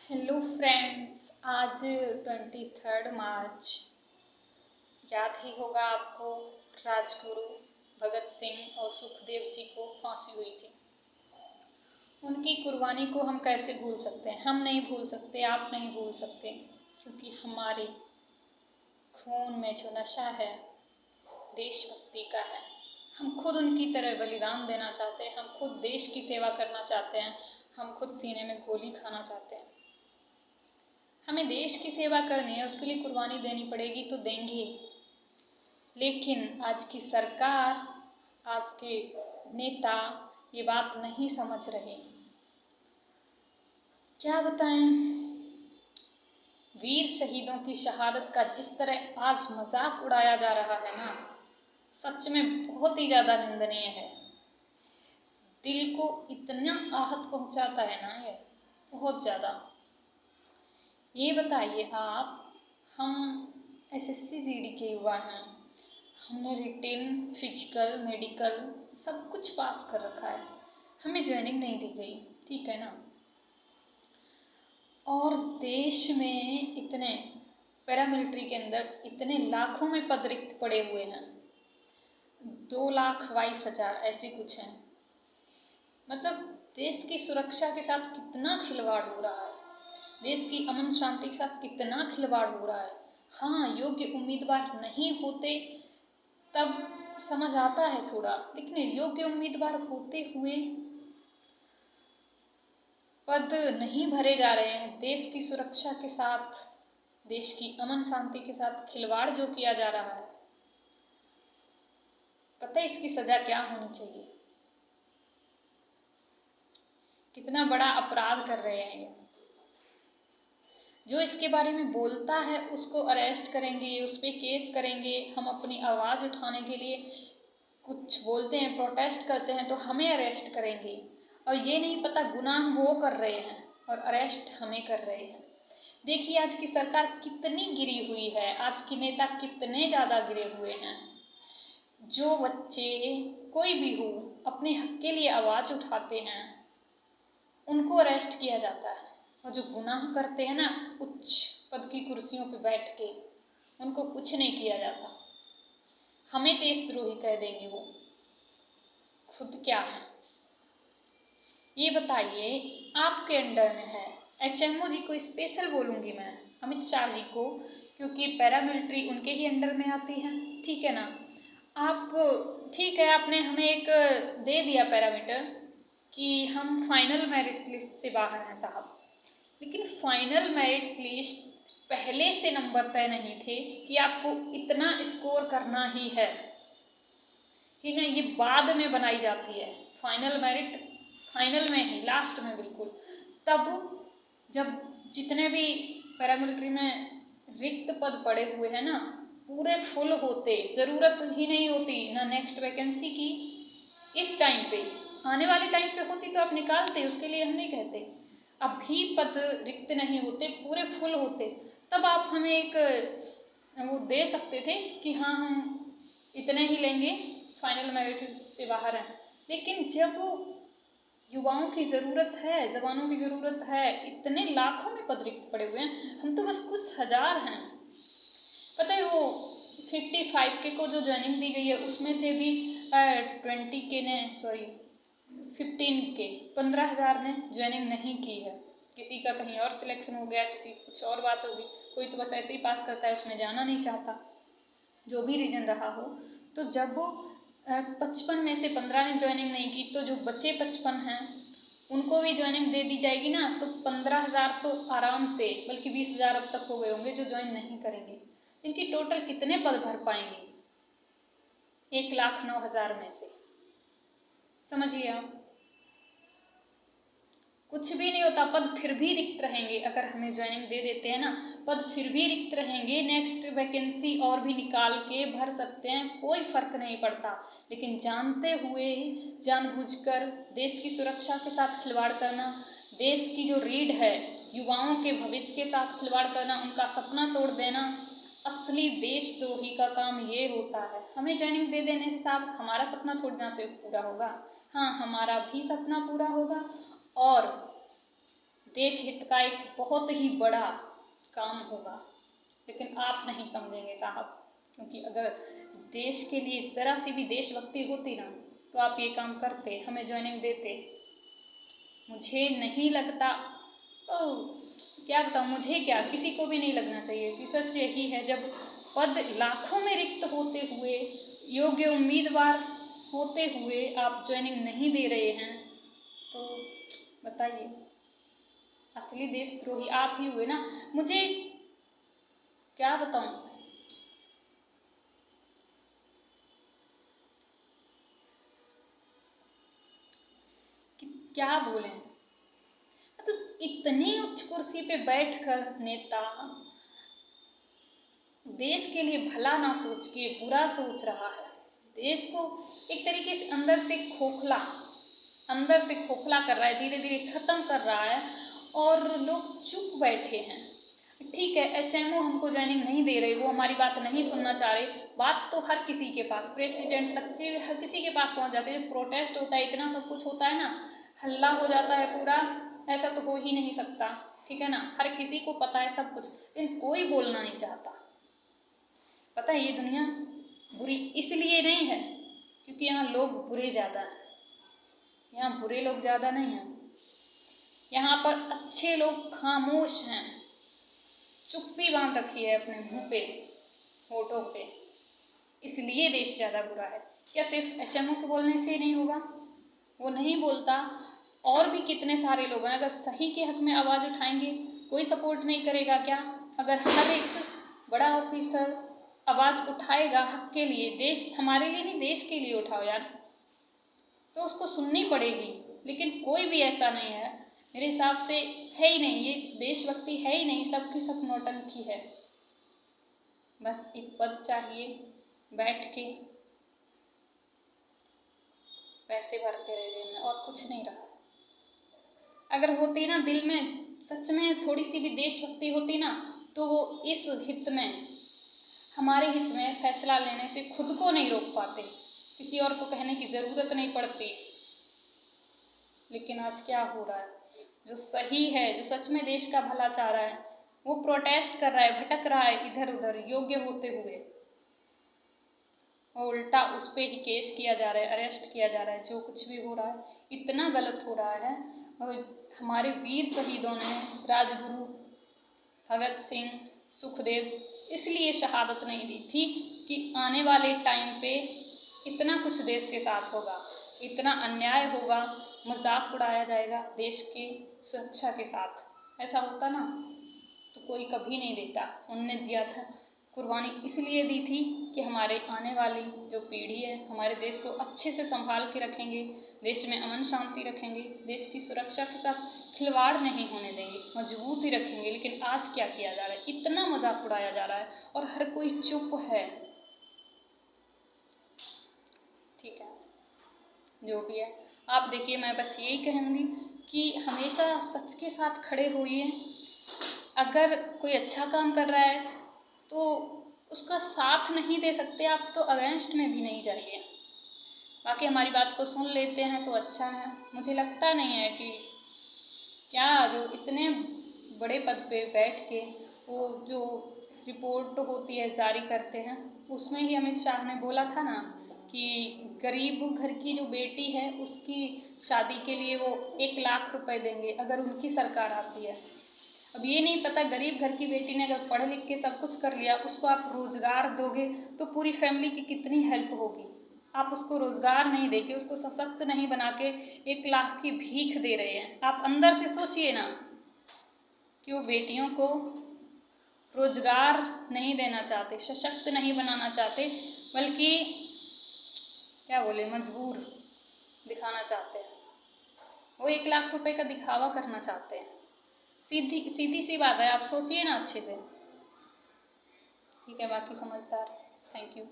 Hello friends, आज 23 मार्च याद ही होगा आपको। राजगुरु भगत सिंह और सुखदेव जी को फांसी हुई थी। उनकी कुर्बानी को हम कैसे भूल सकते हैं? हम नहीं भूल सकते, आप नहीं भूल सकते, क्योंकि हमारे खून में जो नशा है देशभक्ति का है। हम खुद उनकी तरह बलिदान देना चाहते हैं, हम खुद देश की सेवा करना चाहते हैं, हम खुद सीने में गोली खाना चाहते हैं। हमें देश की सेवा करनी है, उसके लिए कुर्बानी देनी पड़ेगी तो देंगे। लेकिन आज की सरकार, आज के नेता ये बात नहीं समझ रहे। क्या बताएं, वीर शहीदों की शहादत का जिस तरह आज मजाक उड़ाया जा रहा है ना, सच में बहुत ही ज़्यादा निंदनीय है। दिल को इतना आहत पहुंचाता है ना ये, बहुत ज़्यादा। ये बताइए आप, हम एसएससी जीडी के युवा हैं, हमने रिटेन, फिजिकल, मेडिकल सब कुछ पास कर रखा है, हमें ज्वाइनिंग नहीं दी गई, ठीक है ना। और देश में इतने पैरामिलिट्री के अंदर इतने लाखों में पद रिक्त पड़े हुए हैं, 2,22,000 ऐसे कुछ हैं। मतलब देश की सुरक्षा के साथ कितना खिलवाड़ हो रहा है, देश की अमन शांति के साथ कितना खिलवाड़ हो रहा है। हाँ, योग्य उम्मीदवार नहीं होते तब समझ आता है थोड़ा, लेकिन योग्य उम्मीदवार होते हुए पद नहीं भरे जा रहे हैं। देश की सुरक्षा के साथ, देश की अमन शांति के साथ खिलवाड़ जो किया जा रहा है, पता है इसकी सजा क्या होनी चाहिए? कितना बड़ा अपराध कर रहे हैं ये। जो इसके बारे में बोलता है उसको अरेस्ट करेंगे, उस पर केस करेंगे। हम अपनी आवाज़ उठाने के लिए कुछ बोलते हैं, प्रोटेस्ट करते हैं तो हमें अरेस्ट करेंगे, और ये नहीं पता गुनाह वो कर रहे हैं और अरेस्ट हमें कर रहे हैं। देखिए आज की सरकार कितनी गिरी हुई है, आज के नेता कितने ज़्यादा गिरे हुए हैं। जो बच्चे कोई भी हो अपने हक के लिए आवाज़ उठाते हैं उनको अरेस्ट किया जाता है, और जो गुनाह करते हैं ना उच्च पद की कुर्सियों पर बैठ के, उनको कुछ नहीं किया जाता। हमें देशद्रोही कह देंगे वो, खुद क्या है ये बताइए। आपके अंडर में है, एचएमओ जी को स्पेशल बोलूँगी मैं, अमित शाह जी को, क्योंकि पैरामिलिट्री उनके ही अंडर में आती है, ठीक है ना। आप ठीक है, आपने हमें एक दे दिया पैरामीटर कि हम फाइनल मेरिट लिस्ट से बाहर हैं साहब, लेकिन फाइनल मेरिट लिस्ट पहले से नंबर तय नहीं थे कि आपको इतना स्कोर करना ही है, कि नहीं, ये बाद में बनाई जाती है। फाइनल मेरिट फाइनल में ही, लास्ट में बिल्कुल, तब जब जितने भी पैरामिलिट्री में रिक्त पद पड़े हुए हैं ना पूरे फुल होते, ज़रूरत ही नहीं होती ना नेक्स्ट वैकेंसी की। इस टाइम पे, आने वाले टाइम पे होती तो आप निकालते, उसके लिए हम नहीं कहते। अभी पद रिक्त नहीं होते, पूरे फुल होते, तब आप हमें एक वो दे सकते थे कि हाँ हम इतने ही लेंगे, फाइनल मेरिट से बाहर हैं। लेकिन जब युवाओं की ज़रूरत है, जवानों की ज़रूरत है, इतने लाखों में पद रिक्त पड़े हुए हैं, हम तो बस कुछ हजार हैं। पता है वो 55 के को जो ज्वाइनिंग दी गई है उसमें से भी 15,000 ने ज्वाइनिंग नहीं की है। किसी का कहीं और सिलेक्शन हो गया, किसी कुछ और बात होगी, कोई तो बस ऐसे ही पास करता है, उसमें जाना नहीं चाहता, जो भी रीजन रहा हो। तो जब 55 में से 15 ने ज्वाइनिंग नहीं की, तो जो बचे 55 हैं उनको भी ज्वाइनिंग दे दी जाएगी ना, तो 15,000 तो आराम से, बल्कि 20,000 अब तक हो गए होंगे जो ज्वाइन नहीं करेंगे। इनकी टोटल कितने पद भर पाएंगे 1,09,000 में से? समझिए आप, कुछ भी नहीं होता, पद फिर भी रिक्त रहेंगे। अगर हमें ज्वाइनिंग दे देते हैं ना, पद फिर भी रिक्त रहेंगे, नेक्स्ट वैकेंसी और भी निकाल के भर सकते हैं, कोई फर्क नहीं पड़ता। लेकिन जानते हुए, जानबूझकर देश की सुरक्षा के साथ खिलवाड़ करना, देश की जो रीढ़ है युवाओं के भविष्य के साथ खिलवाड़ करना, उनका सपना तोड़ देना, असली देशद्रोही का काम ये होता है। हमें ज्वाइनिंग दे देने से साहब हमारा सपना थोड़ी ना से पूरा होगा, हाँ हमारा भी सपना पूरा होगा, और देश हित का एक बहुत ही बड़ा काम होगा, लेकिन आप नहीं समझेंगे साहब, क्योंकि अगर देश के लिए ज़रा सी भी देशभक्ति होती ना तो आप ये काम करते, हमें ज्वाइनिंग देते। मुझे नहीं लगता, क्या बताऊँ, मुझे क्या, किसी को भी नहीं लगना चाहिए कि सच यही है, जब पद लाखों में रिक्त होते हुए, योग्य उम्मीदवार होते हुए आप ज्वाइनिंग नहीं दे रहे हैं, तो बताइए, असली देशद्रोही आप ही हुए ना। मुझे क्या बताऊं, कि क्या बोलें, मतलब इतनी उच्च कुर्सी पे बैठकर नेता देश के लिए भला ना सोच के बुरा सोच रहा है, देश को एक तरीके से अंदर से खोखला कर रहा है, धीरे धीरे खत्म कर रहा है, और लोग चुप बैठे हैं। ठीक है, HMO हमको ज्वाइनिंग नहीं दे रहे, वो हमारी बात नहीं सुनना चाह रहे, बात तो हर किसी के पास, प्रेसिडेंट तक के हर किसी के पास पहुंच जाती है। प्रोटेस्ट होता है, इतना सब कुछ होता है ना, हल्ला हो जाता है पूरा, ऐसा तो हो ही नहीं सकता, ठीक है ना, हर किसी को पता है सब कुछ, लेकिन कोई बोलना नहीं चाहता। पता है, ये दुनिया बुरी इसलिए नहीं है क्योंकि यहाँ लोग बुरे ज़्यादा हैं, यहाँ बुरे लोग ज़्यादा नहीं हैं, यहाँ पर अच्छे लोग खामोश हैं, चुप्पी बांध रखी है अपने मुंह पे, होठों पे, इसलिए देश ज़्यादा बुरा है। क्या सिर्फ HMO के बोलने से नहीं होगा? वो नहीं बोलता, और भी कितने सारे लोग हैं, अगर सही के हक में आवाज़ उठाएंगे कोई सपोर्ट नहीं करेगा क्या? अगर हर एक बड़ा ऑफिसर आवाज़ उठाएगा हक के लिए, देश हमारे लिए नहीं, देश के लिए उठाओ यार, तो उसको सुननी पड़ेगी, लेकिन कोई भी ऐसा नहीं है मेरे हिसाब से, है ही नहीं, ये देशभक्ति है ही नहीं, सबकी सब नौटंकी है। बस एक पद चाहिए, बैठ के पैसे भरते रहे जेब में, और कुछ नहीं रहा। अगर होती ना दिल में सच में थोड़ी सी भी देशभक्ति होती ना, तो वो इस हित में, हमारे हित में फैसला लेने से खुद को नहीं रोक पाते, किसी और को कहने की ज़रूरत नहीं पड़ती। लेकिन आज क्या हो रहा है, जो सही है, जो सच में देश का भला चाह रहा है, वो प्रोटेस्ट कर रहा है, भटक रहा है इधर उधर योग्य होते हुए, और उल्टा उस पर ही केस किया जा रहा है, अरेस्ट किया जा रहा है। जो कुछ भी हो रहा है इतना गलत हो रहा है। और हमारे वीर शहीदों ने, राजगुरु भगत सिंह, सुखदेव, इसलिए शहादत नहीं दी थी कि आने वाले टाइम पे इतना कुछ देश के साथ होगा, इतना अन्याय होगा, मजाक उड़ाया जाएगा देश की सुरक्षा के साथ। ऐसा होता ना तो कोई कभी नहीं देता। उनने दिया था, कुर्बानी इसलिए दी थी कि हमारे आने वाली जो पीढ़ी है, हमारे देश को अच्छे से संभाल के रखेंगे, देश में अमन शांति रखेंगे, देश की सुरक्षा के साथ खिलवाड़ नहीं होने देंगे, मजबूत ही रखेंगे। लेकिन आज क्या किया जा रहा है, इतना मजाक उड़ाया जा रहा है और हर कोई चुप है। ठीक है, जो भी है, आप देखिए, मैं बस यही कहूँगी कि हमेशा सच के साथ खड़े होइए। अगर कोई अच्छा काम कर रहा है तो उसका साथ नहीं दे सकते आप, तो अगेंस्ट में भी नहीं जाइए। बाकी हमारी बात को सुन लेते हैं तो अच्छा है। मुझे लगता नहीं है कि क्या जो इतने बड़े पद पे बैठ के वो जो रिपोर्ट होती है जारी करते हैं, उसमें ही अमित शाह ने बोला था ना कि गरीब घर की जो बेटी है उसकी शादी के लिए वो 1 लाख रुपए देंगे अगर उनकी सरकार आती है। अब ये नहीं पता, गरीब घर की बेटी ने अगर पढ़ लिख के सब कुछ कर लिया, उसको आप रोजगार दोगे तो पूरी फैमिली की कितनी हेल्प होगी। आप उसको रोजगार नहीं देके, उसको सशक्त नहीं बना के 1 लाख की भीख दे रहे हैं। आप अंदर से सोचिए ना कि वो बेटियों को रोजगार नहीं देना चाहते, सशक्त नहीं बनाना चाहते, बल्कि क्या बोले, मजबूर दिखाना चाहते हैं। वो 1 लाख रुपए का दिखावा करना चाहते हैं। सीधी सी बात है, आप सोचिए ना अच्छे से। ठीक है, बाकी समझदार। Thank you.